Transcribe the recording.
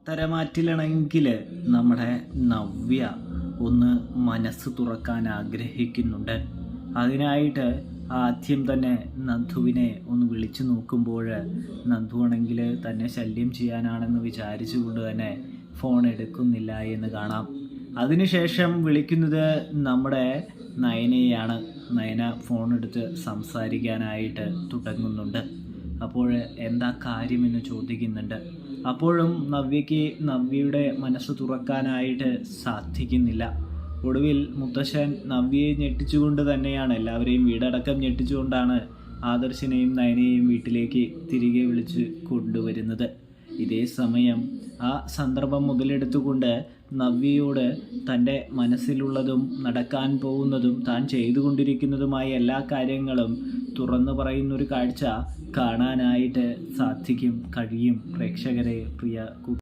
ഉത്തരമാറ്റിലാണെങ്കിൽ നമ്മുടെ നവ്യ ഒന്ന് മനസ്സ് തുറക്കാൻ ആഗ്രഹിക്കുന്നുണ്ട്. അതിനായിട്ട് ആദ്യം തന്നെ നന്ദുവിനെ ഒന്ന് വിളിച്ചു നോക്കുമ്പോൾ നന്ദു ആണെങ്കിൽ തന്നെ ശല്യം ചെയ്യാനാണെന്ന് വിചാരിച്ചുകൊണ്ട് തന്നെ ഫോൺ എടുക്കുന്നില്ല എന്ന് കാണാം. അതിനുശേഷം വിളിക്കുന്നത് നമ്മുടെ നയനയാണ്. നയന ഫോൺ എടുത്ത് സംസാരിക്കാനായിട്ട് തുടങ്ങുന്നുണ്ട്. അപ്പോൾ എന്താ കാര്യമെന്ന് ചോദിക്കുന്നുണ്ട്. അപ്പോഴും നവ്യയ്ക്ക് നവ്യയുടെ മനസ്സ് തുറക്കാനായിട്ട് സാധിക്കുന്നില്ല. ഒടുവിൽ മുത്തശ്ശൻ നവ്യയെ ഞെട്ടിച്ചുകൊണ്ട് തന്നെയാണ്, എല്ലാവരെയും വീടടക്കം ഞെട്ടിച്ചുകൊണ്ടാണ് ആദർശിനെയും നയനയെയും വീട്ടിലേക്ക് തിരികെ വിളിച്ച് കൊണ്ടുവരുന്നത്. ഇതേ സമയം ആ സന്ദർഭം മുതലെടുത്തുകൊണ്ട് നവ്യയോട് തൻ്റെ മനസ്സിലുള്ളതും നടക്കാൻ പോകുന്നതും താൻ ചെയ്തുകൊണ്ടിരിക്കുന്നതുമായ എല്ലാ കാര്യങ്ങളും തുറന്നു പറയുന്നൊരു കാഴ്ച കാണാനായിട്ട് കഴിയും. പ്രേക്ഷകരെ, പ്രിയ